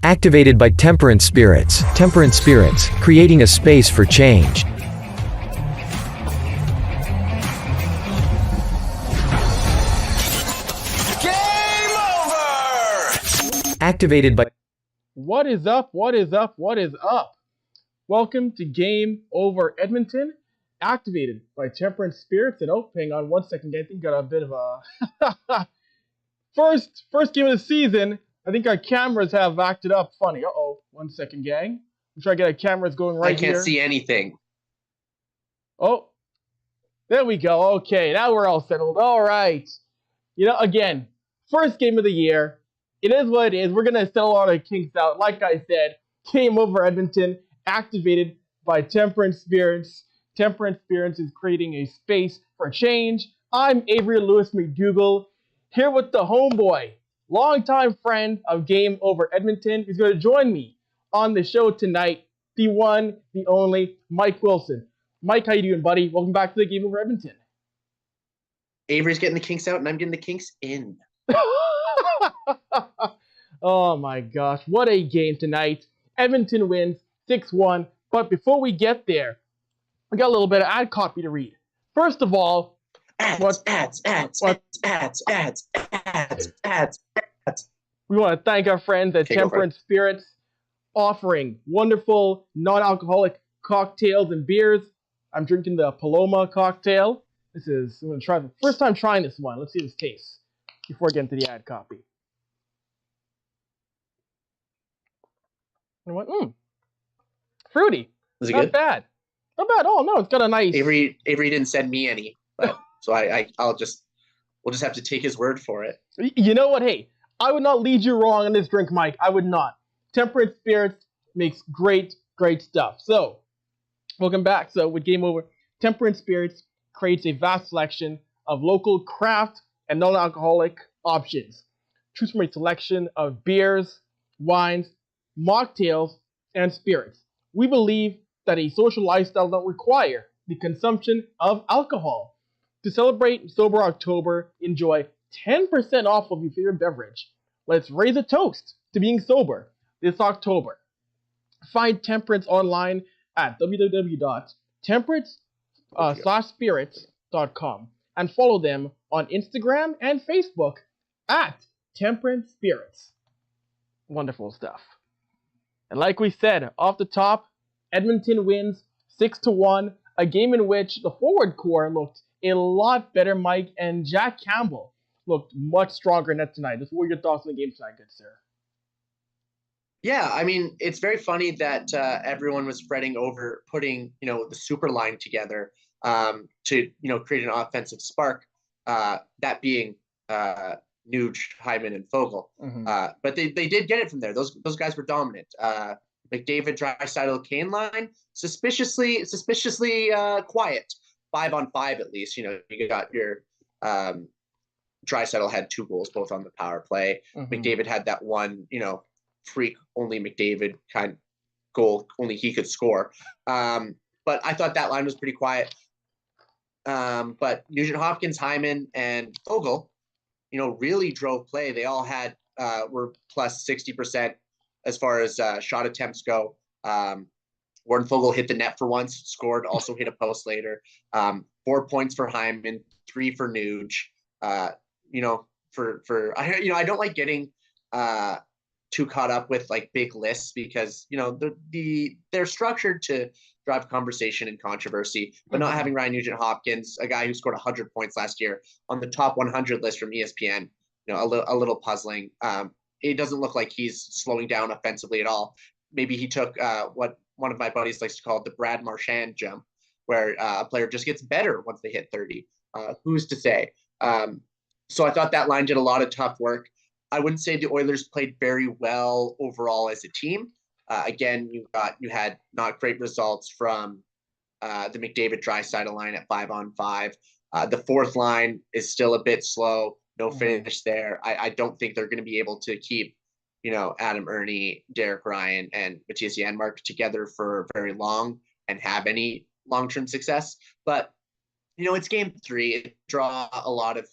Activated by Temperance Spirits. Temperance Spirits, creating a space for change. Game over! Activated by... What is up? What is up? What is up? Welcome to Game Over Edmonton, activated by Temperance Spirits. And hang on 1 second, I think got a bit of a first game of the season. I think our cameras have acted up funny. 1 second, gang. I'm trying to get our cameras going right here. I can't see anything. Oh, there we go. Okay, now we're all settled. All right. Again, first game of the year. It is what it is. We're going to settle all the kinks out. Like I said, Game Over Edmonton, activated by Temperance Spirits. Temperance Spirits is creating a space for change. I'm Avry Lewis McDougall, here with the homeboy, longtime friend of Game Over Edmonton, who's going to join me on the show tonight, the one, the only, Mike Wilson. Mike, how you doing, buddy? Welcome back to the Game Over Edmonton. Avery's getting the kinks out, and I'm getting the kinks in. Oh my gosh, what a game tonight. Edmonton wins 6-1, but before we get there, we got a little bit of ad copy to read. First of all, Ads. We want to thank our friends at Temperance Spirits, offering wonderful non-alcoholic cocktails and beers. I'm drinking the Paloma cocktail. I'm going to try the first time trying this one. Let's see this tastes before I get into the ad copy. Fruity. Was it Not good? bad. Not bad. Oh no, it's got a nice. Avery didn't send me any, but so we'll just have to take his word for it. You know what? Hey, I would not lead you wrong on this drink, Mike. I would not. Temperance Spirits makes great stuff. So, welcome back. So, with Game Over, Temperance Spirits creates a vast selection of local craft and non-alcoholic options. Choose from a selection of beers, wines, mocktails, and spirits. We believe that a social lifestyle does not require the consumption of alcohol. To celebrate Sober October, enjoy 10% off of your favorite beverage. Let's raise a toast to being sober this October. Find Temperance online at www.temperance/spirits.com and follow them on Instagram and Facebook at Temperance Spirits. Wonderful stuff. And like we said, off the top, Edmonton wins 6-1, a game in which the forward core looked a lot better, Mike, and Jack Campbell looked much stronger net tonight. Just what are your thoughts on the game tonight, good sir? Yeah, I mean, it's very funny that everyone was spreading over putting, the super line together to, create an offensive spark, that being Nuge, Hyman, and Fogle. Mm-hmm. But they did get it from there. Those guys were dominant. McDavid, Draisaitl, Kane line, suspiciously quiet. 5-on-5 at least. You got your Draisaitl had 2 goals, both on the power play. Mm-hmm. McDavid had that one, freak only McDavid kind of goal, only he could score. But I thought that line was pretty quiet. But Nugent Hopkins, Hyman, and Fogle, really drove play. They all had were plus 60% as far as shot attempts go. Warren Fogle hit the net for once, scored, also hit a post later. 4 points for Hyman, 3 for Nuge. I don't like getting too caught up with like big lists because they're structured to drive conversation and controversy, but not having Ryan Nugent Hopkins, a guy who scored 100 points last year, on the top 100 list from ESPN, a little puzzling. It doesn't look like he's slowing down offensively at all. Maybe he took what one of my buddies likes to call it the Brad Marchand jump, where a player just gets better once they hit 30. Who's to say? So I thought that line did a lot of tough work. I wouldn't say the Oilers played very well overall as a team. Again, you had not great results from the McDavid Draisaitl line at 5-on-5. The fourth line is still a bit slow. No finish there. I don't think they're going to be able to keep, Adam Ernie, Derek Ryan, and Mattias Ekholm together for very long and have any long-term success. But, it's game 3. Draw a lot of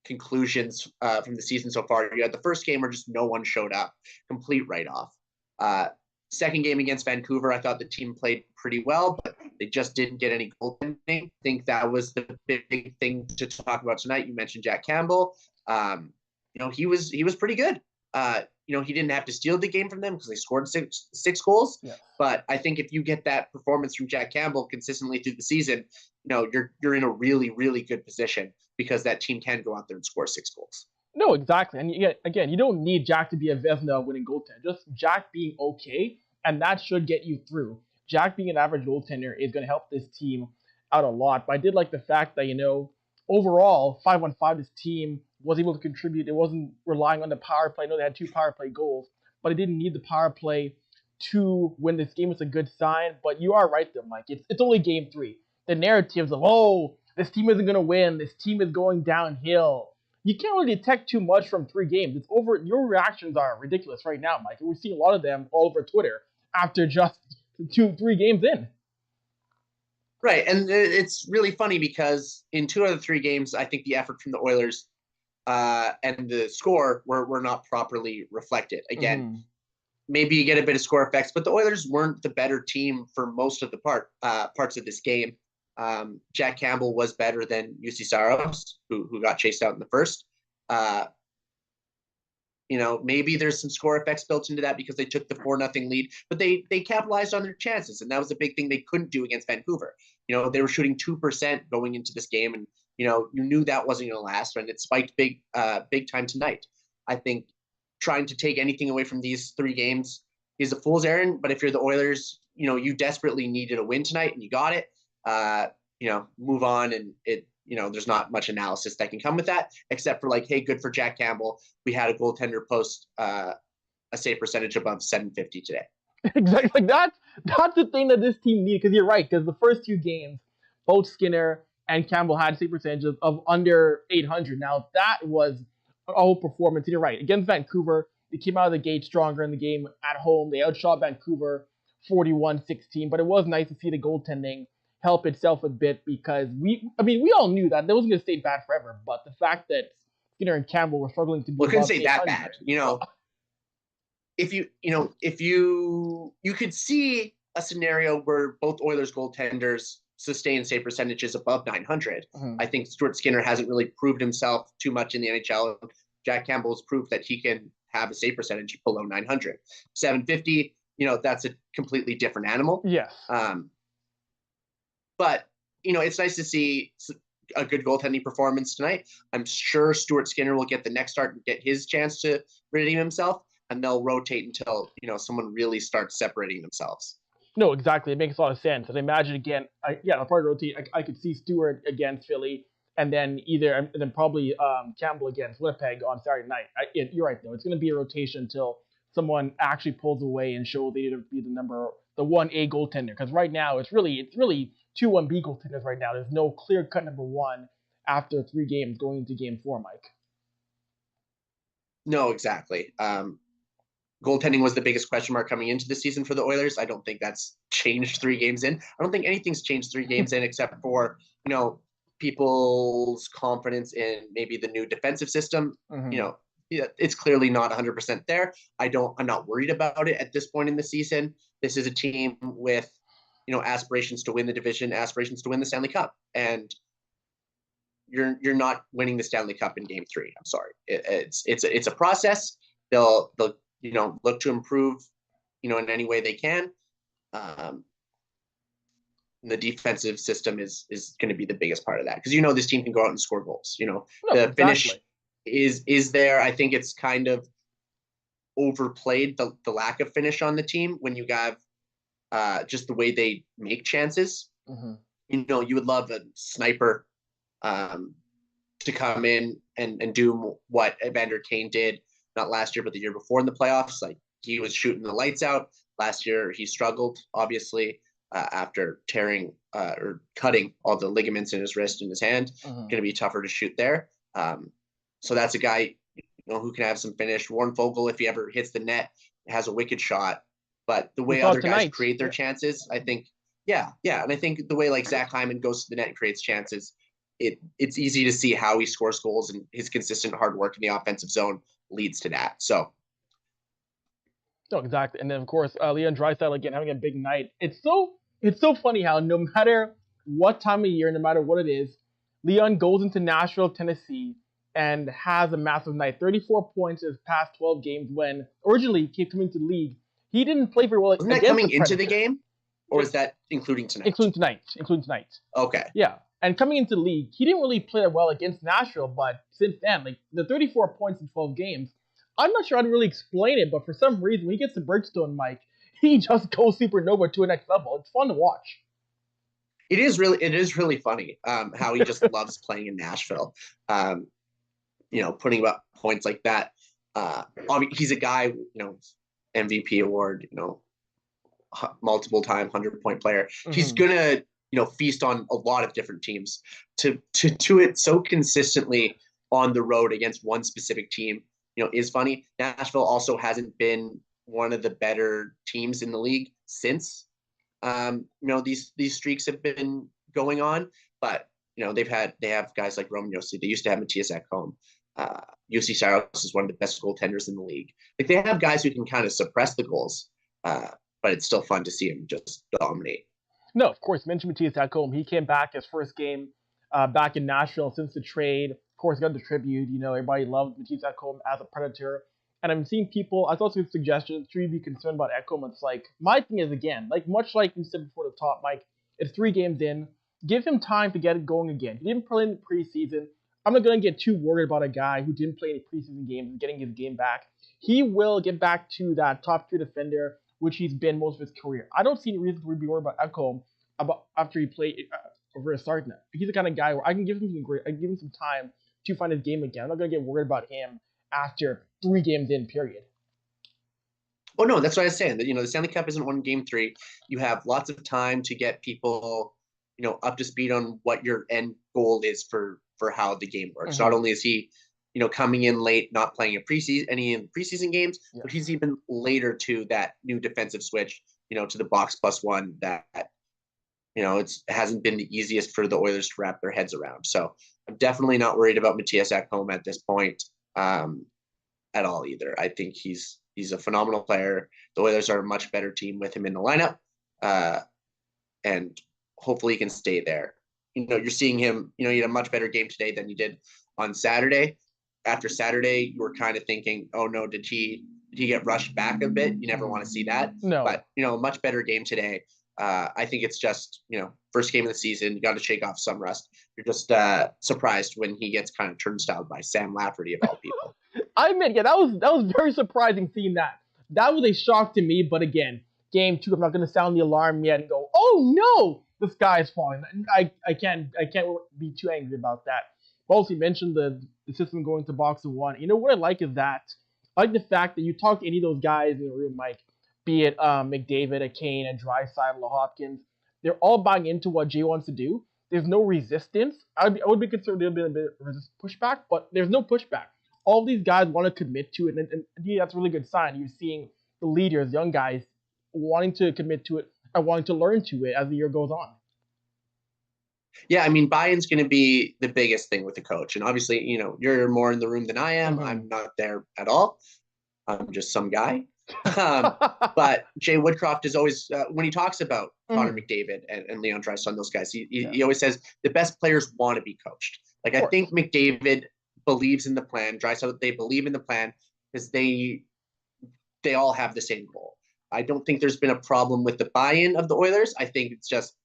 conclusions from the season so far. You had the first game where just no one showed up, complete write-off. Second game against Vancouver, I thought the team played pretty well, but they just didn't get any goaltending. I think that was the big thing to talk about tonight. You mentioned Jack Campbell. He was pretty good. He didn't have to steal the game from them because they scored six goals. Yeah. But I think if you get that performance from Jack Campbell consistently through the season, you're in a really, really good position because that team can go out there and score 6 goals. No, exactly. And again, you don't need Jack to be a Vezina winning goaltender. Just Jack being okay, and that should get you through. Jack being an average goaltender is going to help this team out a lot. But I did like the fact that, overall, 5-on-5, this team was able to contribute. It wasn't relying on the power play. I know they had 2 power play goals, but it didn't need the power play to win this game. It's a good sign. But you are right, though, Mike. It's only game 3. The narratives of, this team isn't going to win. This team is going downhill. You can't really detect too much from 3 games. It's over. Your reactions are ridiculous right now, Mike. And we see a lot of them all over Twitter after just 2-3 games in. Right, and it's really funny because in 2 out of the 3 games, I think the effort from the Oilers and the score were not properly reflected. Again, maybe you get a bit of score effects, but the Oilers weren't the better team for most of the parts of this game. Jack Campbell was better than UC Saros, who got chased out in the first. Maybe there's some score effects built into that because they took the 4-0 lead, but they capitalized on their chances, and that was a big thing they couldn't do against Vancouver. They were shooting 2% going into this game, and you knew that wasn't going to last, and it spiked big time tonight. I think trying to take anything away from these 3 games is a fool's errand, but if you're the Oilers, you desperately needed a win tonight, and you got it. Move on, and there's not much analysis that can come with that, except for hey, good for Jack Campbell. We had a goaltender post a save percentage above .750 today. Exactly. That's the thing that this team needs, because you're right, because the first 2 games, both Skinner and Campbell had save percentages of under 800. Now, that was a whole performance. You're right. Against Vancouver, they came out of the gate stronger in the game at home. They outshot Vancouver 41-16, but it was nice to see the goaltending help itself a bit because we all knew that it wasn't going to stay bad forever, but the fact that Skinner and Campbell were struggling to be couldn't say that bad. If you could see a scenario where both Oilers goaltenders sustain save percentages above 900. I think Stuart Skinner hasn't really proved himself too much in the NHL. Jack Campbell's proved that he can have a save percentage below 900. 750, that's a completely different animal. Yes. But, it's nice to see a good goaltending performance tonight. I'm sure Stuart Skinner will get the next start and get his chance to redeem himself, and they'll rotate until, someone really starts separating themselves. No, exactly. It makes a lot of sense. And imagine again, I'll probably rotate. I could see Stuart against Philly, and then probably Campbell against Winnipeg on Saturday night. You're right, though. It's going to be a rotation until someone actually pulls away and shows they need to be the 1A goaltender. Because right now, it's really 2 1B goaltenders right now. There's no clear-cut number 1 after 3 games going into game 4, Mike. No, exactly. Goaltending was the biggest question mark coming into the season for the Oilers. I don't think that's changed 3 games in. I don't think anything's changed 3 games in except for, people's confidence in maybe the new defensive system. It's clearly not 100% there. I'm not worried about it at this point in the season. This is a team with, aspirations to win the division, aspirations to win the Stanley Cup. And you're not winning the Stanley Cup in game 3. I'm sorry. It's a process. They'll look to improve, in any way they can. The defensive system is going to be the biggest part of that because this team can go out and score goals. The finish is there. I think it's kind of overplayed the lack of finish on the team when you have just the way they make chances. You would love a sniper to come in and do what Evander Kane did, not last year, but the year before in the playoffs. He was shooting the lights out. Last year, he struggled, obviously, after tearing or cutting all the ligaments in his wrist and his hand. Going to be tougher to shoot there. So that's a guy who can have some finish. Warren Fogle, if he ever hits the net, has a wicked shot. But the way other guys create their chances, I think, and I think the way Zach Hyman goes to the net and creates chances, it's easy to see how he scores goals, and his consistent hard work in the offensive zone leads to that. So No, exactly. And then of course, Leon Draisaitl again having a big night. It's so funny how no matter what time of year, no matter what it is, Leon goes into Nashville, Tennessee, and has a massive night. 34 points in his past 12 games. When originally he came coming to the league, he didn't play very well. Wasn't that coming into the game, or is that including tonight? Including tonight. Okay. Yeah. And coming into the league, he didn't really play well against Nashville, but since then, like the 34 points in 12 games, I'm not sure how to really explain it, but for some reason, when he gets to Bridgestone, Mike, he just goes supernova to a next level. It's fun to watch. It is really funny how he just loves playing in Nashville. Putting up points like that. He's a guy, MVP award, multiple time 100-point player. Mm-hmm. He's gonna, feast on a lot of different teams. To do it so consistently on the road against one specific team, is funny. Nashville also hasn't been one of the better teams in the league since these streaks have been going on. But they have guys like Roman Josi. They used to have Mattias Ekholm. Jussi Saros is one of the best goaltenders in the league. Like, they have guys who can kind of suppress the goals, but it's still fun to see him just dominate. No, of course, mentioned Mattias Ekholm. He came back his first game back in Nashville since the trade. Of course, got the tribute. Everybody loved Mattias Ekholm as a Predator. And I'm seeing people, I saw some suggestions, should we be concerned about Ekholm? It's like, my thing is, again, like much like we said before the top, Mike, it's 3 games in. Give him time to get it going again. He didn't play in the preseason. I'm not going to get too worried about a guy who didn't play any preseason games and getting his game back. He will get back to that top-tier defender, which he's been most of his career. I don't see any reason to be worried about Ekholm after he played over a start now. He's the kind of guy where I can give him some time to find his game again. I'm not going to get worried about him after 3 games in, period. Oh, no, that's what I was saying. The Stanley Cup isn't won game 3. You have lots of time to get people, up to speed on what your end goal is for how the game works. Mm-hmm. Not only is he, coming in late, not playing any preseason games, yeah, but he's even later to that new defensive switch, to the box +1 that, it hasn't been the easiest for the Oilers to wrap their heads around. So I'm definitely not worried about Mattias Ekholm at this point at all either. I think he's a phenomenal player. The Oilers are a much better team with him in the lineup, and hopefully he can stay there. You're seeing him, he had a much better game today than he did on Saturday. After Saturday, you were kind of thinking, oh no, did he get rushed back a bit? You never want to see that. No. But, a much better game today. I think it's just, first game of the season, you got to shake off some rust. You're just surprised when he gets kind of turnstiled by Sam Lafferty of all people. I admit, yeah, that was very surprising seeing that. That was a shock to me, but again, game 2, I'm not going to sound the alarm yet and go, oh no, the sky is falling. I can't be too angry about that. But also, you mentioned the system going to box of 1. What I like is that I like the fact that you talk to any of those guys in the room, Mike, be it McDavid, a Kane, a Draisaitl, a Hopkins, they're all buying into what Jay wants to do. There's no resistance. I would be concerned there'll be a bit of pushback, but there's no pushback. All these guys want to commit to it, and that's a really good sign. You're seeing the leaders, young guys, wanting to commit to it and wanting to learn to it as the year goes on. Yeah, I mean, buy-in's going to be the biggest thing with the coach. And obviously, you're more in the room than I am. Mm-hmm. I'm not there at all. I'm just some guy. But Jay Woodcroft is always, when he talks about Connor McDavid and Leon Draisaitl, those guys, he always says the best players want to be coached. Like, I think McDavid believes in the plan. Draisaitl, they believe in the plan because they all have the same goal. I don't think there's been a problem with the buy-in of the Oilers. I think it's just,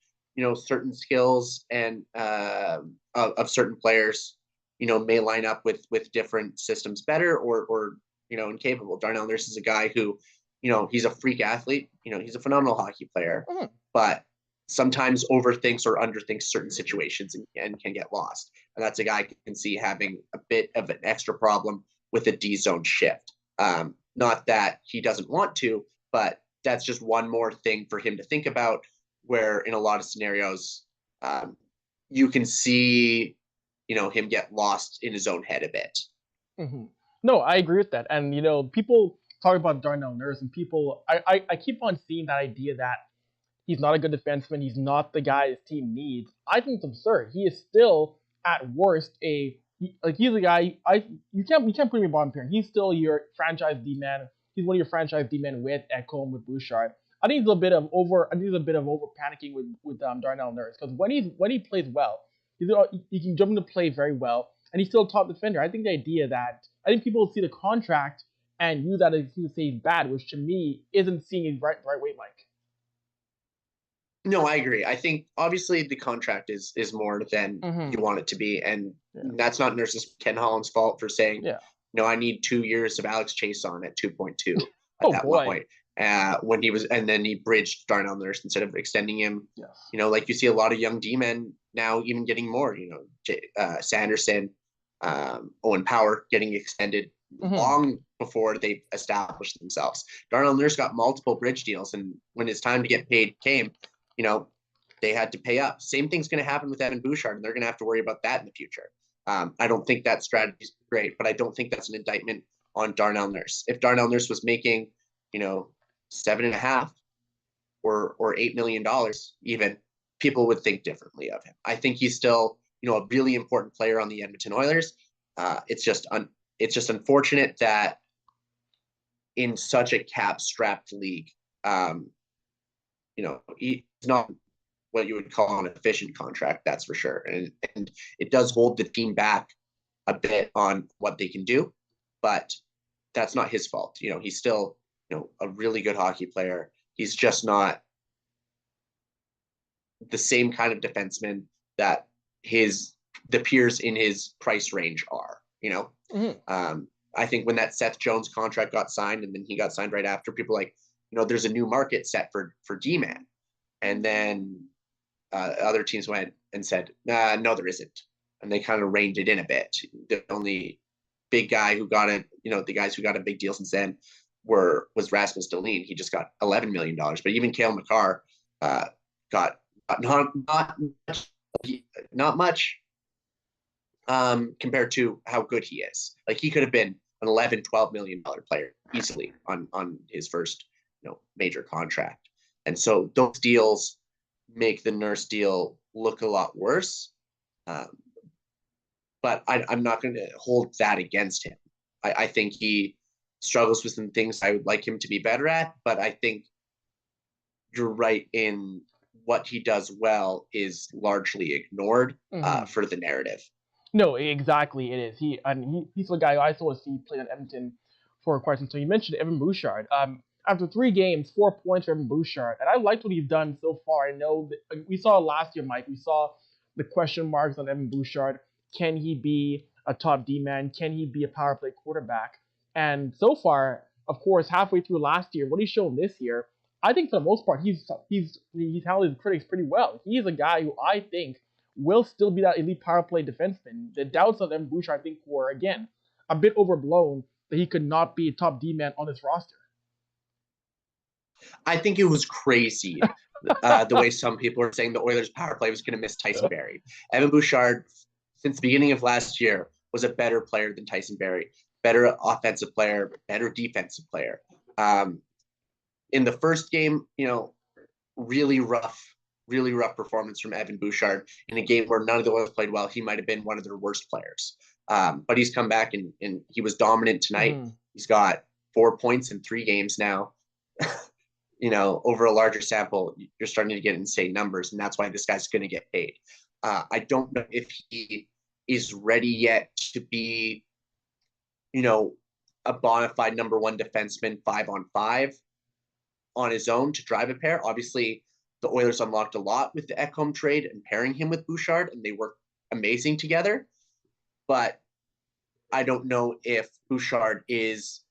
certain skills and of certain players, may line up with different systems better or incapable. Darnell Nurse is a guy who, he's a freak athlete. He's a phenomenal hockey player, but sometimes overthinks or underthinks certain situations and can get lost. And that's a guy I can see having a bit of an extra problem with a D-zone shift. Not that he doesn't want to, but that's just one more thing for him to think about, where in a lot of scenarios, you can see, him get lost in his own head a bit. Mm-hmm. No, I agree with that. And, people talk about Darnell Nurse, and people, I keep on seeing that idea that he's not a good defenseman. He's not the guy his team needs. I think it's absurd. He is still, at worst, he's a guy, you can't put him in bottom pair. He's still your franchise D-man. he's one of your franchise D-men with Ekholm, with Bouchard. I think he's a bit of over panicking with Darnell Nurse, because when he plays well, he can jump into play very well, and he's still a top defender. I think the idea that I think people see the contract and use that as to say he's bad, which to me isn't seeing it right way, Mike. No, I agree. I think obviously the contract is more than you want it to be, and that's not Nurse's Ken Holland's fault for saying, no, I need 2 years of Alex Chason at 2.2 at that point. When he was, and then he bridged Darnell Nurse instead of extending him. Yes. You know, like you see a lot of young D-men now even getting more. You know, Sanderson, Owen Power getting extended long before they established themselves. Darnell Nurse got multiple bridge deals, and when his time to get paid came, you know, they had to pay up. Same thing's going to happen with Evan Bouchard, and they're going to have to worry about that in the future. I don't think that strategy is great, but I don't think that's an indictment on Darnell Nurse. If Darnell Nurse was making, you know, $7.5 or $8 million, even, people would think differently of him. I think he's still, you know, a really important player on the Edmonton Oilers. It's just unfortunate that in such a cap-strapped league, you know, he's not what you would call an efficient contract, that's for sure. And it does hold the team back a bit on what they can do, but that's not his fault. You know, he's still, you know, a really good hockey player. He's just not the same kind of defenseman that the peers in his price range are, you know? I think when that Seth Jones contract got signed, and then he got signed right after, people like, you know, there's a new market set for D-man. And then other teams went and said, no, there isn't. And they kind of reined it in a bit. The only big guy who got it, you know, the guys who got a big deal since then was Rasmus Dahlin. He just got $11 million. But even Cale Makar got not much compared to how good he is. Like, he could have been an $11-12 million player easily on his first, you know, major contract. And so those deals make the Nurse deal look a lot worse. But I'm not going to hold that against him. I think he struggles with some things I would like him to be better at, but I think you're right in what he does well is largely ignored for the narrative. No, exactly, it is. He's the guy I saw see play in Edmonton for quite some time. You mentioned Evan Bouchard. After 3 games, 4 points for Evan Bouchard, and I liked what he's done so far. I know that we saw last year, Mike. We saw the question marks on Evan Bouchard. Can he be a top D-man? Can he be a power play quarterback? And so far, of course, halfway through last year, what he's shown this year, I think for the most part, he's handled his critics pretty well. He's a guy who I think will still be that elite power play defenseman. The doubts of Evan Bouchard, I think, were, again, a bit overblown that he could not be a top D-man on this roster. I think it was crazy the way some people were saying the Oilers' power play was going to miss Tyson Barrie. Evan Bouchard, since the beginning of last year, was a better player than Tyson Barrie. Better offensive player, better defensive player. In the first game, you know, really rough performance from Evan Bouchard in a game where none of the Oilers played well. He might have been one of their worst players. But he's come back and he was dominant tonight. He's got 4 points in 3 games now. You know, over a larger sample, you're starting to get insane numbers, and that's why this guy's going to get paid. I don't know if he is ready yet to be, you know, a bona fide number 1 defenseman 5-on-5 on his own to drive a pair. Obviously, the Oilers unlocked a lot with the Ekholm trade and pairing him with Bouchard, and they work amazing together. But I don't know if Bouchard is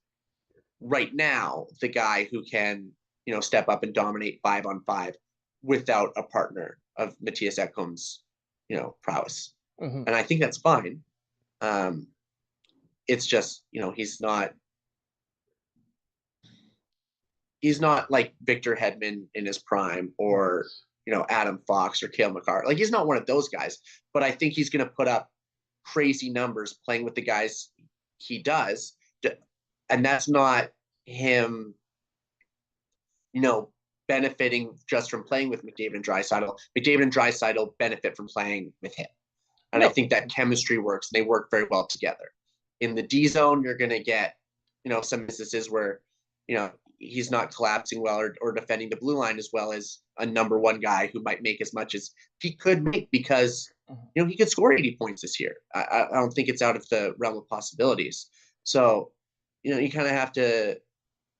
right now the guy who can, you know, step up and dominate 5-on-5 without a partner of Mattias Ekholm's, you know, prowess. And I think that's fine. It's just, you know, he's not like Victor Hedman in his prime, or, you know, Adam Fox or Cale Makar. Like, he's not one of those guys, but I think he's going to put up crazy numbers playing with the guys he does. And that's not him, you know, benefiting just from playing with McDavid and Draisaitl. McDavid and Draisaitl benefit from playing with him. And I think that chemistry works. They work very well together. In the D zone, you're going to get, you know, some instances where he's not collapsing well or defending the blue line as well as a number one guy who might make as much as he could make because, he could score 80 points this year. I don't think it's out of the realm of possibilities. So, you kind of have to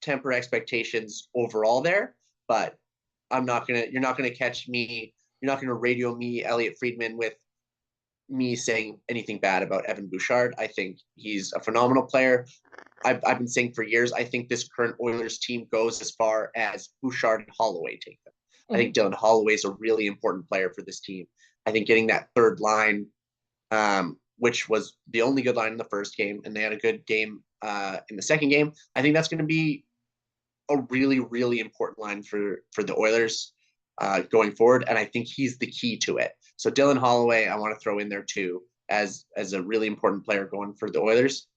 temper expectations overall there, but you're not going to catch me. You're not going to radio me, Elliot Friedman, with me saying anything bad about Evan Bouchard. I think he's a phenomenal player. I've been saying for years, I think this current Oilers team goes as far as Bouchard and Holloway take them. I think Dylan Holloway is a really important player for this team. I think getting that third line, which was the only good line in the first game, and they had a good game in the second game, I think that's going to be a really, really important line for the Oilers going forward, and I think he's the key to it. So Dylan Holloway, I want to throw in there too as a really important player going for the Oilers,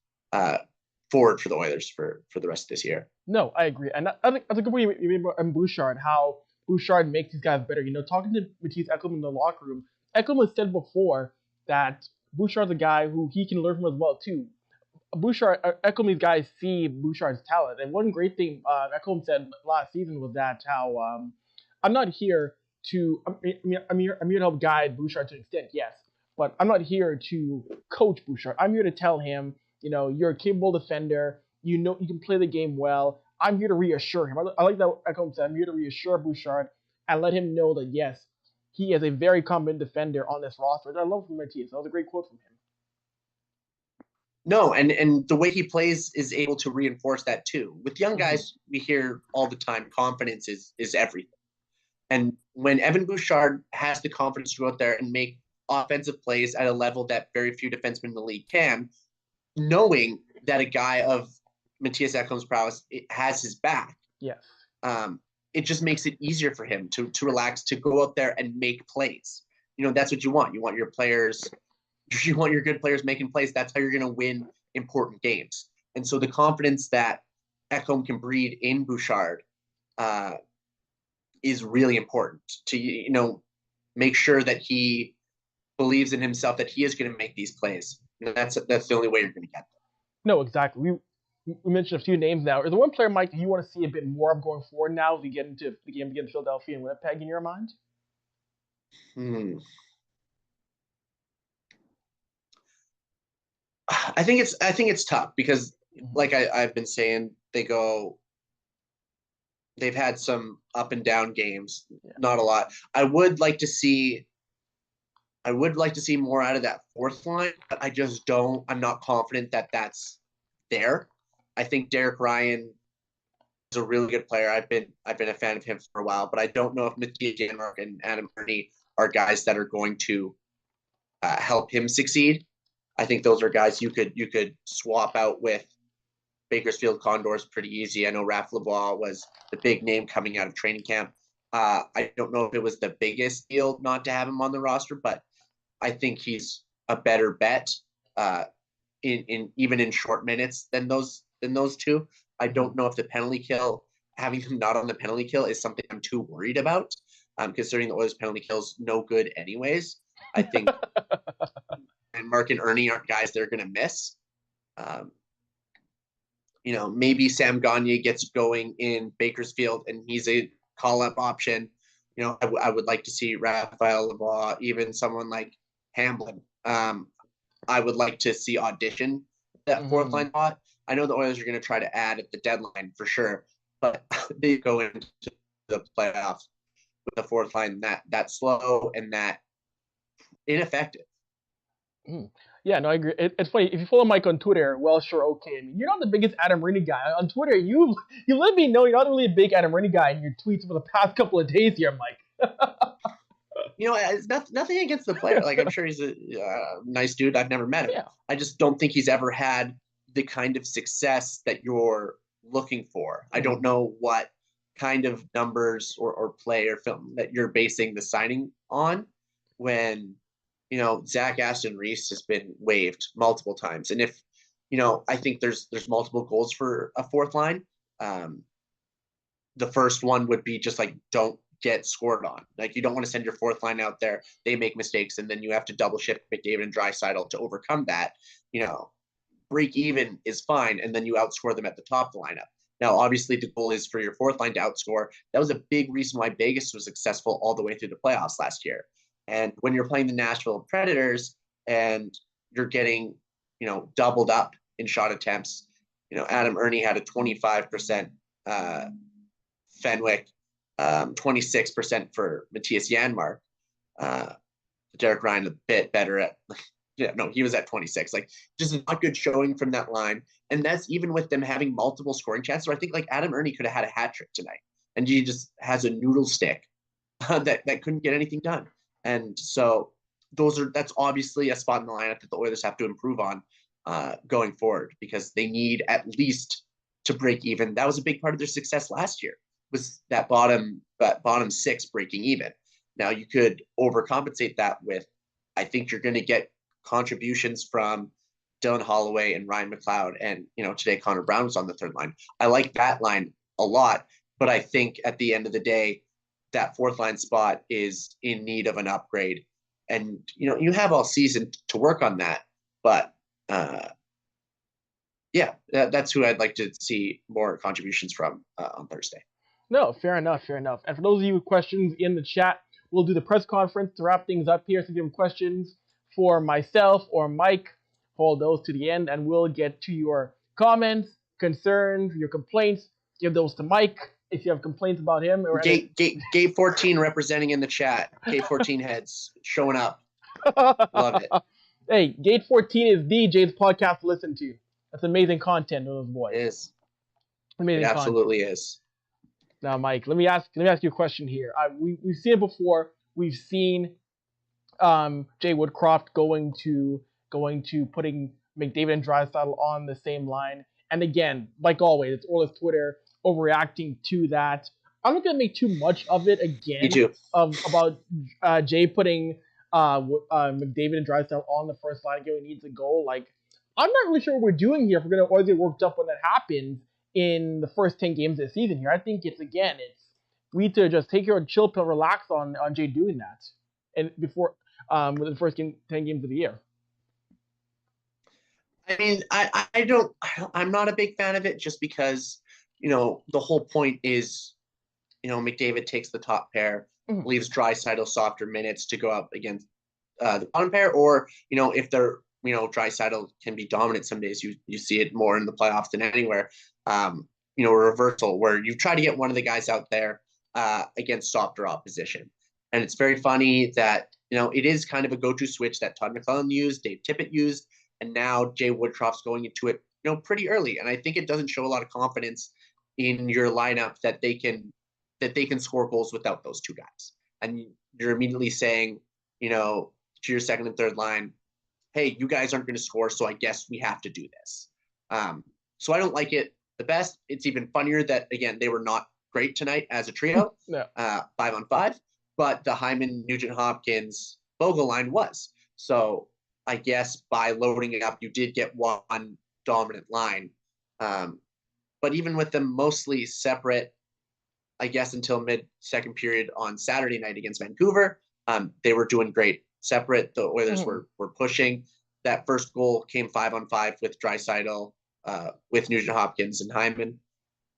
forward for the Oilers for the rest of this year. No, I agree, and I think that's a good point you made about Bouchard, how Bouchard makes these guys better. Talking to Mattias Ekholm in the locker room, Ekholm has said before that Bouchard's a guy who he can learn from as well too. Ekholm, these guys see Bouchard's talent, and one great thing Ekholm said last season was that how I'm not here to I'm here to help guide Bouchard to an extent, yes, but I'm not here to coach Bouchard. I'm here to tell him, you're a capable defender. You can play the game well. I'm here to reassure him. I like that Ekholm said. I'm here to reassure Bouchard and let him know that yes, he is a very competent defender on this roster. I love from Mattias. That was a great quote from him. No, and the way he plays is able to reinforce that too. With young guys, we hear all the time, confidence is everything. And when Evan Bouchard has the confidence to go out there and make offensive plays at a level that very few defensemen in the league can, knowing that a guy of Mattias Ekholm's prowess has his back, yes, it just makes it easier for him to relax, to go out there and make plays. That's what you want. You want your good players making plays. That's how you're going to win important games. And so the confidence that Ekholm can breed in Bouchard is really important to, make sure that he believes in himself, that he is going to make these plays. That's the only way you're going to get them. No, exactly. We mentioned a few names now. Is there one player, Mike, you want to see a bit more of going forward now as we get into the game against Philadelphia and Winnipeg in your mind? I think it's tough because, like I've been saying, they've had some up and down games, not a lot. I would like to see more out of that fourth line, but I'm not confident that that's there. I think Derek Ryan is a really good player. I've been a fan of him for a while, but I don't know if Mattias Ekholm and Adam Ernie are guys that are going to help him succeed. I think those are guys you could swap out with Bakersfield Condors pretty easy. I know Raph Lebois was the big name coming out of training camp. I don't know if it was the biggest deal not to have him on the roster, but I think he's a better bet in even in short minutes than those two. I don't know if the penalty kill, having him not on the penalty kill, is something I'm too worried about, considering the Oilers' penalty kill's no good anyways. I think and Mark and Ernie aren't guys they're going to miss. Maybe Sam Gagne gets going in Bakersfield and he's a call-up option. I would like to see Raphael Lebois, even someone like Hamblin. I would like to see audition that fourth line spot. I know the Oilers are going to try to add at the deadline for sure, but they go into the playoffs with the fourth line that slow and that ineffective. Yeah, no, I agree. It's funny, if you follow Mike on Twitter, well, sure, okay. I mean, you're not the biggest Adam Rinne guy. On Twitter, you let me know you're not really a big Adam Rinne guy in your tweets for the past couple of days here, Mike. It's nothing against the player. Like, I'm sure he's a nice dude. I've never met him. Yeah. I just don't think he's ever had the kind of success that you're looking for. I don't know what kind of numbers or play or film that you're basing the signing on when, Zach Aston Reese has been waived multiple times. And if, I think there's multiple goals for a fourth line. The first one would be just like, don't get scored on. Like, you don't want to send your fourth line out there. They make mistakes and then you have to double shift McDavid and Draisaitl to overcome that. Break even is fine. And then you outscore them at the top of the lineup. Now, obviously, the goal is for your fourth line to outscore. That was a big reason why Vegas was successful all the way through the playoffs last year. And when you're playing the Nashville Predators and you're getting, doubled up in shot attempts, Adam Ernie had a 25% Fenwick, 26% for Mattias Janmark. Derek Ryan a bit better at, he was at 26. Like, just a not good showing from that line. And that's even with them having multiple scoring chances. So I think like Adam Ernie could have had a hat trick tonight, and he just has a noodle stick that couldn't get anything done. And so that's obviously a spot in the lineup that the Oilers have to improve on going forward, because they need at least to break even. That was a big part of their success last year, was that bottom six breaking even. Now you could overcompensate that with, I think you're going to get contributions from Dylan Holloway and Ryan McLeod, and today Connor Brown was on the third line. I like that line a lot, but I think at the end of the day, that fourth line spot is in need of an upgrade, and you have all season to work on that. But that's who I'd like to see more contributions from on Thursday. No, fair enough. And for those of you with questions in the chat, we'll do the press conference to wrap things up here. So if you have questions for myself or Mike, hold those to the end, and we'll get to your comments, concerns, your complaints. Give those to Mike if you have complaints about him. Or Gate 14 representing in the chat. Gate 14 heads showing up. Love it. Hey, Gate 14 is DJ's podcast to listen to. That's amazing content with those boys. It is. Amazing. It absolutely is. Now, Mike, let me ask you a question here. We've seen it before. We've seen Jay Woodcroft going to putting McDavid and Draisaitl on the same line. And again, like always, it's Oilers Twitter overreacting to that. I'm not gonna make too much of it again. Me too. About Jay putting McDavid and Draisaitl on the first line, given he needs a goal. Like, I'm not really sure what we're doing here. If we're gonna always get worked up when that happens in the first 10 games this season here, I think we need to just take your chill pill, relax on Jay doing that, and before with the first 10 games of the year. I mean, I'm not a big fan of it, just because, the whole point is, McDavid takes the top pair, leaves Draisaitl softer minutes to go up against the bottom pair, or, if they're, Draisaitl can be dominant some days. You see it more in the playoffs than anywhere. A reversal where you try to get one of the guys out there against softer opposition. And it's very funny that, it is kind of a go-to switch that Todd McClellan used, Dave Tippett used, and now Jay Woodcroft's going into it, pretty early. And I think it doesn't show a lot of confidence in your lineup that they can score goals without those two guys. And you're immediately saying, to your second and third line, hey, you guys aren't going to score, so I guess we have to do this. So I don't like it the best. It's even funnier that, again, they were not great tonight as a trio, 5-on-5, but the Hyman, Nugent Hopkins, Bogle line was. So I guess by loading it up, you did get one dominant line. But even with them mostly separate, I guess until mid-second period on Saturday night against Vancouver, they were doing great. Separate, the Oilers were pushing. That first goal came 5-on-5 with Draisaitl, with Nugent Hopkins and Hyman.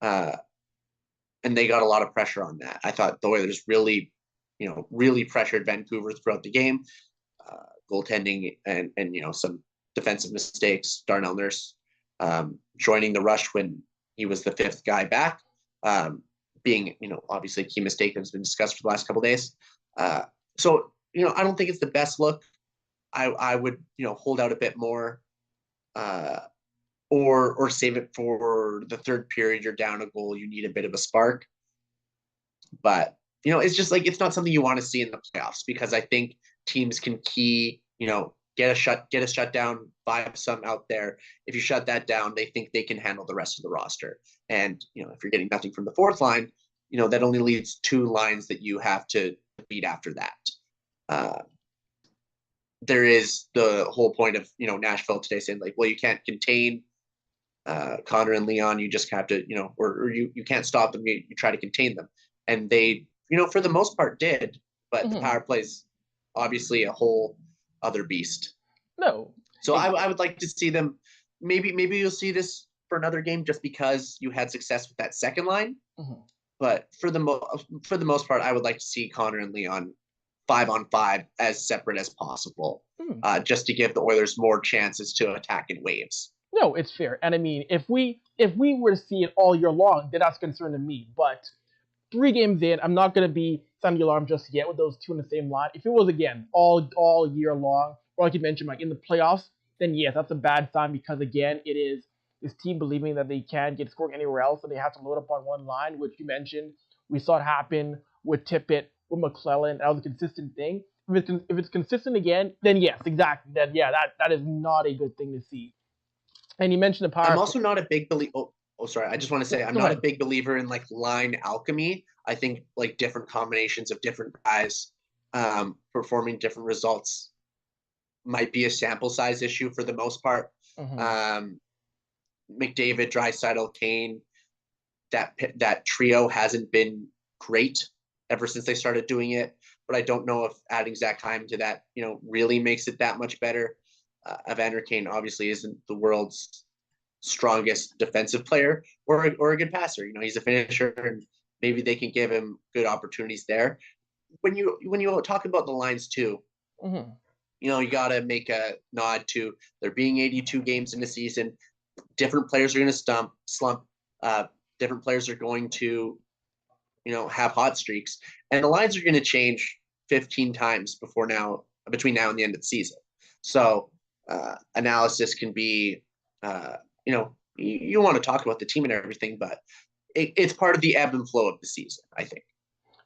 And they got a lot of pressure on that. I thought the Oilers really pressured Vancouver throughout the game. Goaltending and some defensive mistakes. Darnell Nurse joining the rush when he was the fifth guy back, being obviously a key mistake that has been discussed for the last couple of days. So I don't think it's the best look. I would hold out a bit more, or save it for the third period. You're down a goal, you need a bit of a spark. But it's just like, it's not something you want to see in the playoffs, because I think teams can get a shutdown, vibe some out there. If you shut that down, they think they can handle the rest of the roster. And if you're getting nothing from the fourth line, that only leaves two lines that you have to beat after that. There is the whole point of Nashville today saying like, well, you can't contain Connor and Leon. You just have to or you can't stop them. You try to contain them, and they for the most part did. But the power play's obviously a whole other beast. No. So I would like to see them. Maybe you'll see this for another game just because you had success with that second line. Mhm. But for the most part, I would like to see Connor and Leon 5-on-5 as separate as possible, just to give the Oilers more chances to attack in waves. No, it's fair. And I mean, if we were to see it all year long, then that's a concern to me. But 3 games in, I'm not going to be sounding the alarm just yet with those 2 in the same line. If it was, again, all year long, or like you mentioned, Mike, in the playoffs, then yes, that's a bad sign because, again, it is this team believing that they can't get scoring anywhere else and they have to load up on one line, which you mentioned. We saw it happen with Tippett, with McClellan. That was a consistent thing. If it's consistent again, then yes, exactly. Then, yeah, that is not a good thing to see. And you mentioned the power. I'm also not a big believer. Oh, sorry. I just want to say I'm not a big believer in like line alchemy. I think like different combinations of different guys performing different results might be a sample size issue for the most part. McDavid, Draisaitl, Kane, that trio hasn't been great ever since they started doing it. But I don't know if adding Zach Hyman to that, really makes it that much better. Evander Kane obviously isn't the world's strongest defensive player or a good passer. He's a finisher, and maybe they can give him good opportunities there. When you talk about the lines too, you got to make a nod to there being 82 games in the season. Different players are going to slump. Different players are going to, have hot streaks, and the lines are going to change 15 times between now and the end of the season. So analysis can be, you want to talk about the team and everything, but it's part of the ebb and flow of the season, I think.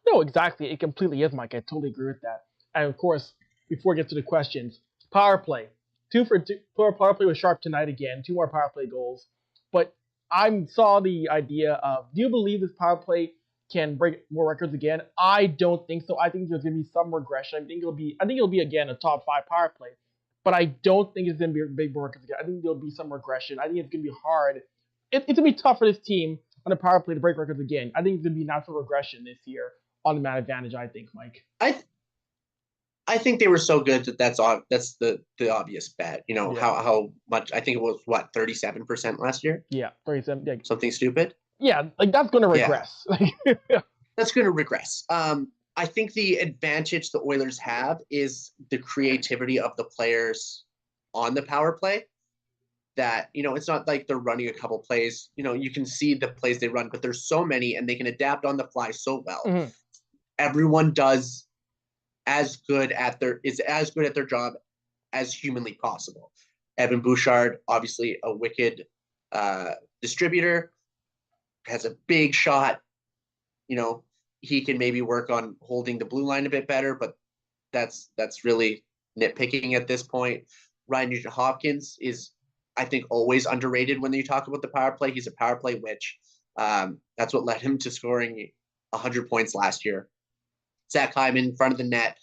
No, exactly. It completely is, Mike. I totally agree with that. And of course, before we get to the questions, power play. 2 for 2. Power play was sharp tonight again. 2 more power play goals. But I saw the idea of, do you believe this power play can break more records again? I don't think so. I think there's going to be some regression. I think it'll be again a top 5 power play. But I don't think it's going to be a big records again. I think there'll be some regression. I think it's going to be hard. It's going to be tough for this team on the power play to break records again. I think it's going to be natural regression this year on the man advantage, I think, Mike. I think they were so good that's the obvious bet. How much, I think it was 37% last year? Yeah, 37. Yeah. Something stupid? Yeah, like that's going to regress. Yeah. That's going to regress. I think the advantage the Oilers have is the creativity of the players on the power play. That, it's not like they're running a couple plays. You can see the plays they run, but there's so many and they can adapt on the fly so well. Everyone does as good at their job as humanly possible. Evan Bouchard, obviously a wicked distributor, has a big shot. He can maybe work on holding the blue line a bit better, but that's really nitpicking at this point. Ryan Nugent-Hopkins is, I think, always underrated when you talk about the power play. He's a power play witch. That's what led him to scoring 100 points last year. Zach Hyman in front of the net,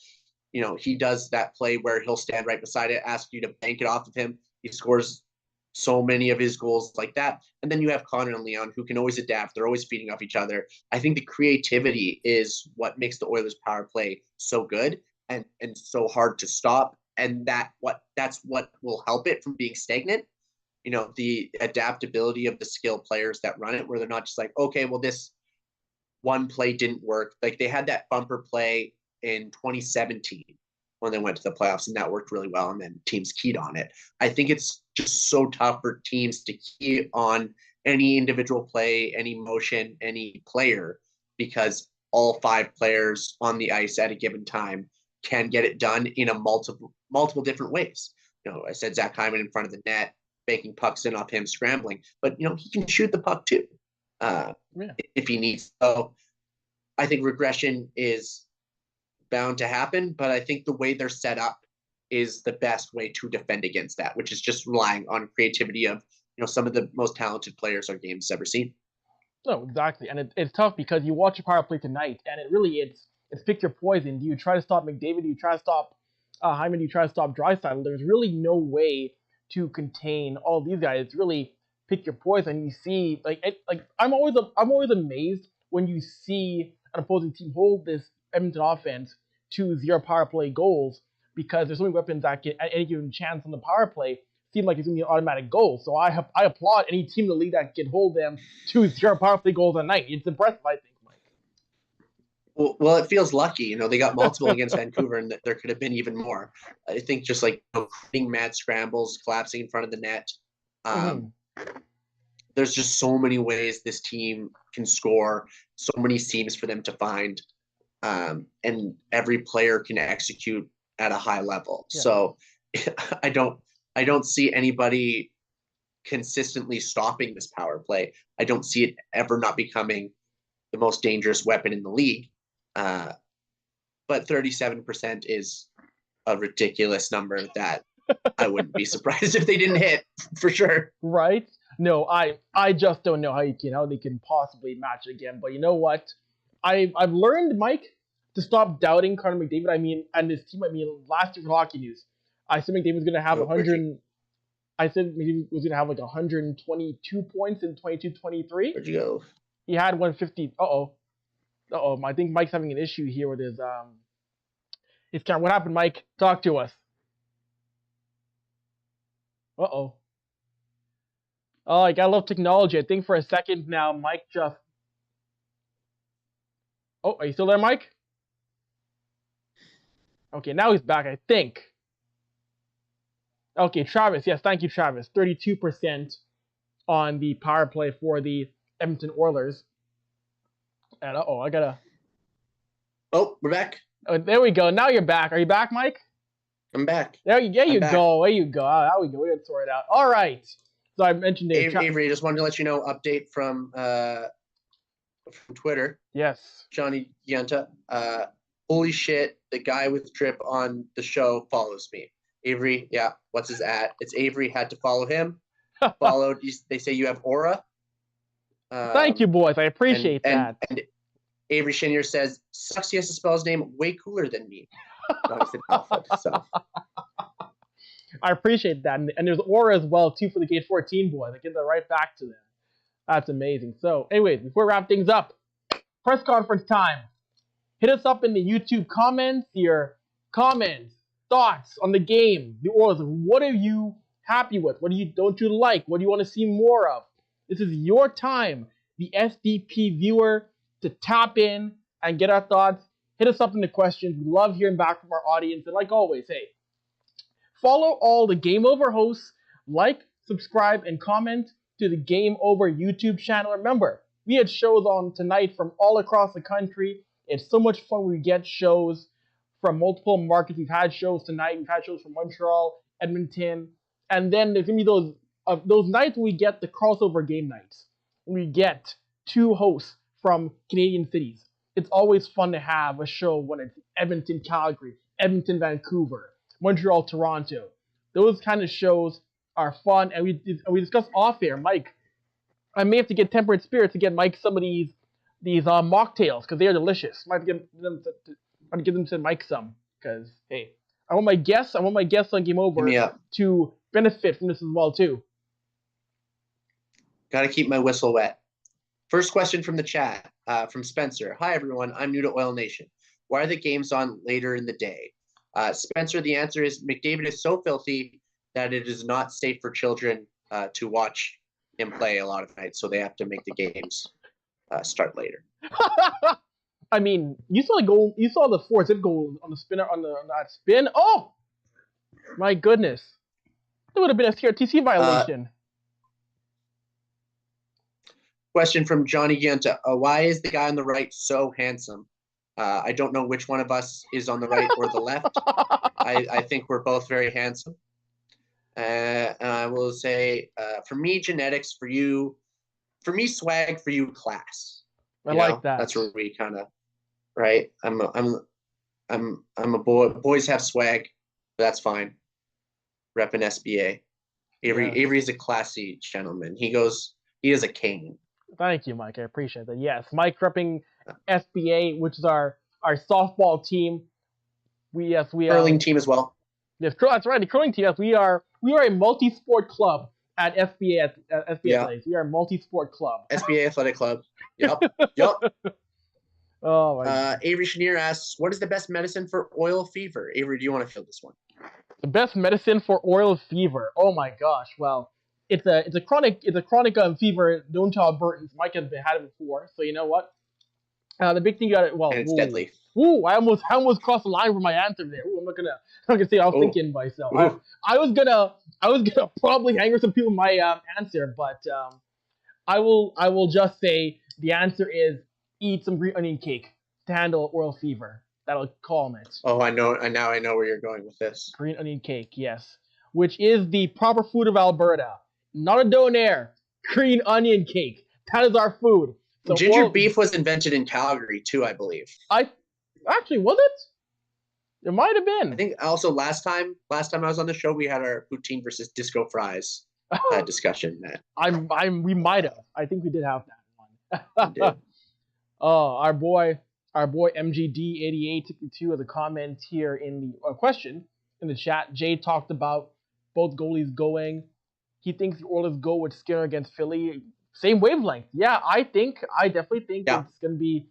he does that play where he'll stand right beside it, ask you to bank it off of him. He scores so many of his goals like that. And then you have Connor and Leon, who can always adapt. They're always feeding off each other. I think the creativity is what makes the Oilers power play so good and so hard to stop. And that's what will help it from being stagnant. The adaptability of the skilled players that run it, where they're not just like, okay, well, this one play didn't work. Like they had that bumper play in 2017 when they went to the playoffs, and that worked really well, and then teams keyed on it. I think it's just so tough for teams to key on any individual play, any motion, any player, because all 5 players on the ice at a given time can get it done in a multiple different ways. I said Zach Hyman in front of the net, banking pucks in off him, scrambling, but he can shoot the puck too. If he needs. So I think regression is bound to happen, but I think the way they're set up is the best way to defend against that, which is just relying on creativity of some of the most talented players our game's ever seen. No, exactly, and it's tough because you watch a power play tonight, and it's pick your poison. Do you try to stop McDavid? Do you try to stop Hyman? Do you try to stop Draisaitl? There's really no way to contain all these guys. It's really pick your poison. You see, I'm always amazed when you see an opposing team hold this Edmonton offense to 0 power play goals, because there's so many weapons that can, at any given chance on the power play, seem like it's going to be an automatic goal. So I applaud any team in the league that can hold them to 0 power play goals a night. It's impressive, I think, Mike. Well, it feels lucky. They got multiple against Vancouver, and there could have been even more. I think just like creating mad scrambles, collapsing in front of the net. There's just so many ways this team can score, so many seams for them to find, and every player can execute at a high level. Yeah. So I don't see anybody consistently stopping this power play. I don't see it ever not becoming the most dangerous weapon in the league. But 37% is a ridiculous number that I wouldn't be surprised if they didn't hit, for sure. Right? No, I just don't know how they can possibly match it again. But you know what? I've learned, Mike, to stop doubting Connor McDavid. And his team. Last year for Hockey News, I said McDavid was going to have 100. I said McDavid was going to have like 122 points in 22-23. Where'd you go? He had 150. Uh-oh. I think Mike's having an issue here with his camera. What happened, Mike? Talk to us. Uh-oh. Oh, I gotta love technology. I think for a second now, Mike just... Oh, are you still there, Mike? Okay, now he's back, I think. Okay, Travis. Yes, thank you, Travis. 32% on the power play for the Edmonton Oilers. And I gotta... Oh, we're back. Oh, there we go. Now you're back. Are you back, Mike? I'm back. There you go. There you go. There we go. We gotta sort it out. All right. So I mentioned Avery, just wanted to let you know, update from Twitter. Yes. Johnny Yenta. Holy shit, the guy with drip on the show follows me. Avery, yeah, what's his @? It's Avery, had to follow him. Followed, they say you have aura. Thank you, boys. I appreciate that. And Avery Shinier says, sucks he has to spell his name way cooler than me. So. I appreciate that. And there's aura as well, too, for the Gate 14 boys. I give that right back to them. That's amazing. So, anyways, before we wrap things up, press conference time. Hit us up in the YouTube comments, your comments, thoughts on the game, the Oilers. What are you happy with? What don't you like? What do you want to see more of? This is your time, the SDP viewer, to tap in and get our thoughts. Hit us up in the questions. We love hearing back from our audience. And like always, hey, follow all the Game Over hosts. Like, subscribe, and comment to the Game Over YouTube channel. Remember, we had shows on tonight from all across the country. It's so much fun when we get shows from multiple markets. We've had shows tonight. We've had shows from Montreal, Edmonton. And then there's going to be those nights when we get the crossover game nights. When we get two hosts from Canadian cities. It's always fun to have a show when it's Edmonton, Calgary, Edmonton, Vancouver, Montreal, Toronto. Those kind of shows are fun, and we discussed off air. Mike, I may have to get Temperance Spirits to get Mike some of these mocktails because they are delicious. Might give them to Mike some because hey, I want my guests on Game Over to benefit from this as well too. Got to keep my whistle wet. First question from the chat, from Spencer. Hi, everyone. I'm new to Oil Nation. Why are the games on later in the day? Spencer, the answer is McDavid is so filthy that it is not safe for children to watch him play a lot of nights, so they have to make the games start later. I mean, you saw the goal. You saw the 4-zip goal on the spinner on that spin. Oh, my goodness! It would have been a CRTC violation. Question from Johnny Gianta. Why is the guy on the right so handsome? I don't know which one of us is on the right or the left. I think we're both very handsome. And I will say, for me, genetics. For me, swag. For you, class. I like that. That's where we kind of, right? I'm a boy. Boys have swag. But that's fine. Repping SBA. Avery is a classy gentleman. He is a king. Thank you, Mike. I appreciate that. Yes, Mike repping SBA, which is our softball team. We curling team as well. Yes, that's right. The curling team. Yes, we are a multi-sport club at SBA at SBA Athletics. We are a multi-sport club. SBA Athletic Club. Yep. Yep. Oh my God. Avery Shanier asks, "What is the best medicine for oil fever?" Avery, do you want to field this one? The best medicine for oil fever. Oh my gosh. Well, it's a chronic fever known to Albertans. Mike has had it before, so you know what? The big thing you got it. Well, And it's deadly. Ooh, I almost crossed the line for my answer there. Ooh, I'm not gonna say I was thinking myself. Ooh. I was gonna probably anger some people with my answer, but I will just say the answer is eat some green onion cake to handle oil fever. That'll calm it. Oh, I know. Now I know where you're going with this. Green onion cake, yes, which is the proper food of Alberta. Not a donair. Green onion cake. That is our food. So Ginger beef was invented in Calgary too, I believe. Actually, was it? It might have been. I think also last time I was on the show, we had our poutine versus disco fries discussion. We might have. I think we did have that one. We did. Oh, our boy MGD8862 has a comment here in the question in the chat. Jay talked about both goalies going. He thinks the Oilers go with Skinner against Philly. Same wavelength. Yeah, I definitely think it's going to be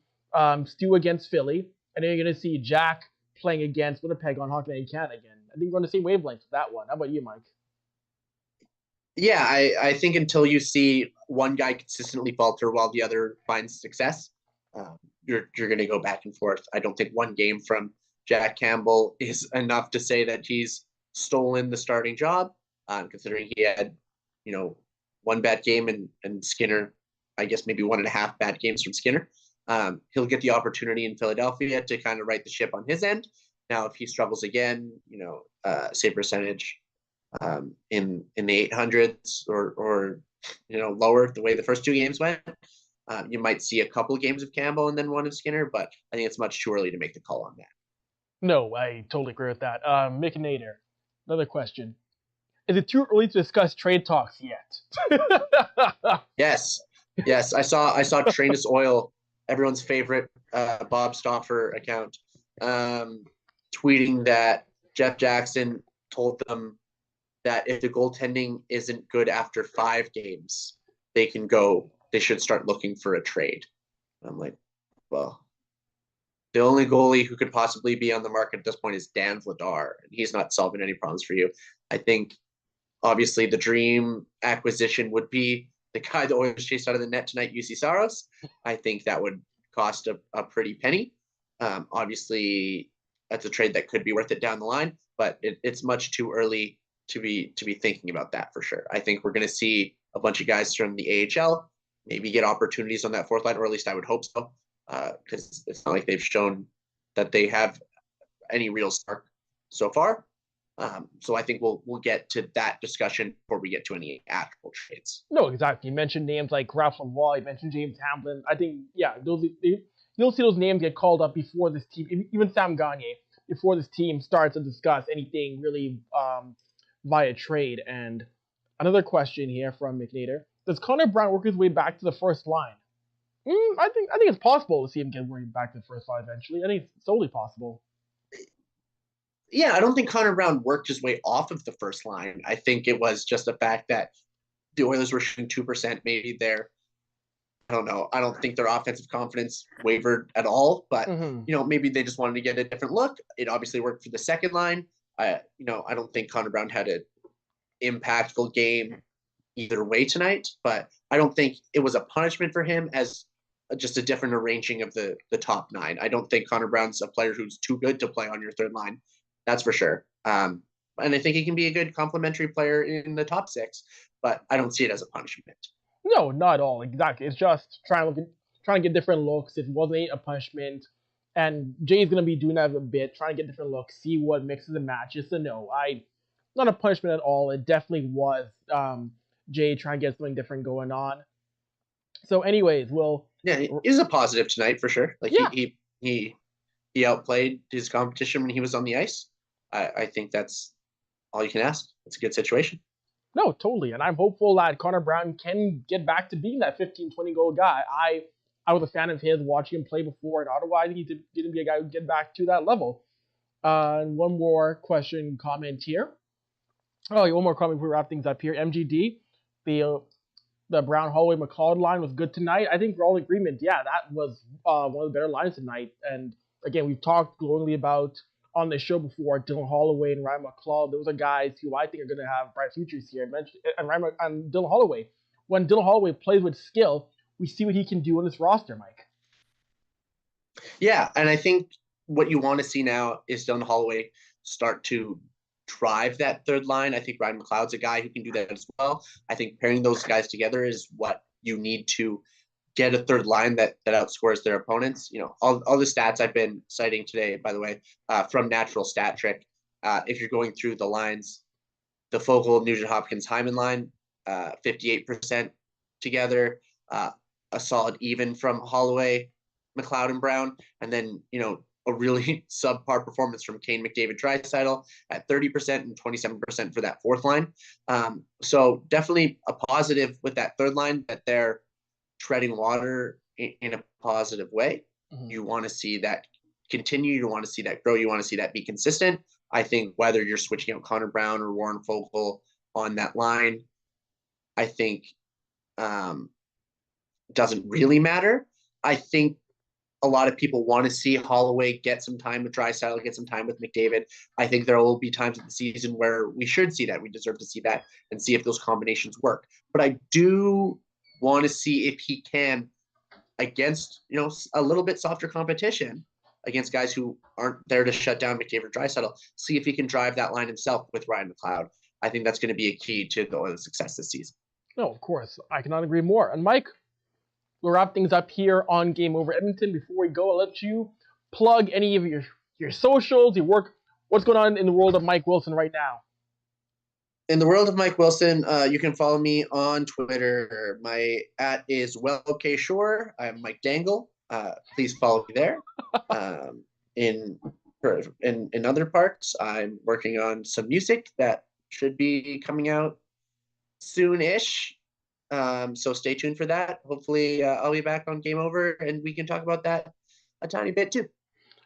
Stu against Philly. And then you're going to see Jack playing against Winnipeg on Hockey Night in Canada again. I think we're on the same wavelength with that one. How about you, Mike? Yeah, I think until you see one guy consistently falter while the other finds success, you're going to go back and forth. I don't think one game from Jack Campbell is enough to say that he's stolen the starting job, considering he had, one bad game and Skinner, I guess maybe 1.5 bad games from Skinner. He'll get the opportunity in Philadelphia to kind of right the ship on his end. Now, if he struggles again, save percentage in the 800s or lower the way the first two games went, you might see a couple of games of Campbell and then one of Skinner, but I think it's much too early to make the call on that. No, I totally agree with that. Mick Nader, another question. Is it too early to discuss trade talks yet? Yes. I saw Trainus Oil, everyone's favorite Bob Stauffer account, tweeting that Jeff Jackson told them that if the goaltending isn't good after 5 games, they should start looking for a trade. I'm like, well, the only goalie who could possibly be on the market at this point is Dan Vladar, and he's not solving any problems for you. I think, obviously, the dream acquisition would be the guy the Oilers chased out of the net tonight, UC Saros. I think that would cost a pretty penny. Obviously, that's a trade that could be worth it down the line, but it's much too early to be thinking about that for sure. I think we're going to see a bunch of guys from the AHL maybe get opportunities on that fourth line, or at least I would hope so, because it's not like they've shown that they have any real spark so far. So I think we'll get to that discussion before we get to any actual trades. No, exactly. You mentioned names like Ralph Lavoie, you mentioned James Hamblin. I think, you'll see those names get called up before this team, even Sam Gagner, before this team starts to discuss anything really via trade. And another question here from McNader. Does Connor Brown work his way back to the first line? I think it's possible to see him get back to the first line eventually. I think it's totally possible. Yeah, I don't think Connor Brown worked his way off of the first line. I think it was just the fact that the Oilers were shooting 2%. Maybe I don't know. I don't think their offensive confidence wavered at all, but maybe they just wanted to get a different look. It obviously worked for the second line. I don't think Connor Brown had an impactful game either way tonight, but I don't think it was a punishment for him as just a different arranging of the top 9. I don't think Connor Brown's a player who's too good to play on your third line. That's for sure. And I think he can be a good complementary player in the top 6, but I don't see it as a punishment. No, not at all. Exactly. It's just trying to get different looks. It wasn't a punishment. And Jay's going to be doing that a bit, trying to get different looks, see what mixes and matches. So no, not a punishment at all. It definitely was Jay trying to get something different going on. So anyways, it was a positive tonight for sure. Like he outplayed his competition when he was on the ice. I think that's all you can ask. It's a good situation. No, totally. And I'm hopeful that Connor Brown can get back to being that 15, 20 goal guy. I was a fan of his watching him play before in Ottawa. I think he didn't be a guy who would get back to that level. And one more comment here. Oh, one more comment before we wrap things up here. MGD, the Brown Holloway McLeod line was good tonight. I think we're all in agreement. Yeah, that was one of the better lines tonight. And again, we've talked glowingly about on the show before, Dylan Holloway and Ryan McLeod. Those are guys who I think are going to have bright futures here. And Dylan Holloway. When Dylan Holloway plays with skill, we see what he can do on this roster, Mike. Yeah, and I think what you want to see now is Dylan Holloway start to drive that third line. I think Ryan McLeod's a guy who can do that as well. I think pairing those guys together is what you need to get a third line that outscores their opponents. You know, all the stats I've been citing today, by the way, from Natural Stat Trick. If you're going through the lines, the Fogle, Nugent Hopkins, Hyman line, 58% together, a solid even from Holloway, McLeod, and Brown, and then, you know, a really subpar performance from Kane, McDavid, Draisaitl at 30% and 27% for that fourth line. So definitely a positive with that third line, that they're treading water in a positive way. Mm-hmm. You want to see that continue. You want to see that grow. You want to see that be consistent. I think whether you're switching out Connor Brown or Warren Fogle on that line, I think doesn't really matter. I think a lot of people want to see Holloway get some time with Draisaitl, get some time with McDavid. I think there will be times in the season where we should see that. We deserve to see that and see if those combinations work. But I do want to see if he can, against, you know, a little bit softer competition, against guys who aren't there to shut down McDavid or Draisaitl, see if he can drive that line himself with Ryan McLeod. I think that's going to be a key to the Oilers' success this season. No, of course. I cannot agree more. And Mike, we'll wrap things up here on Game Over Edmonton. Before we go, I'll let you plug any of your socials, your work. What's going on in the world of Mike Wilson right now? In the world of Mike Wilson, you can follow me on Twitter. My @ is WellKShore. I'm Mike Dangle. Please follow me there. In other parts, I'm working on some music that should be coming out soon-ish. So stay tuned for that. Hopefully I'll be back on Game Over and we can talk about that a tiny bit too.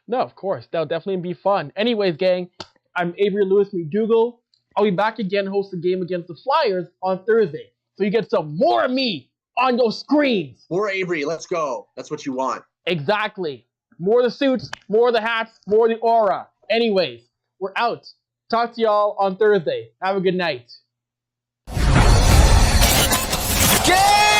No, of course. That'll definitely be fun. Anyways, gang, I'm Avery Lewis McDougall. I'll be back again, host a game against the Flyers on Thursday. So you get some more of me on your screens. More Avery, let's go. That's what you want. Exactly. More of the suits, more of the hats, more of the aura. Anyways, we're out. Talk to y'all on Thursday. Have a good night. Game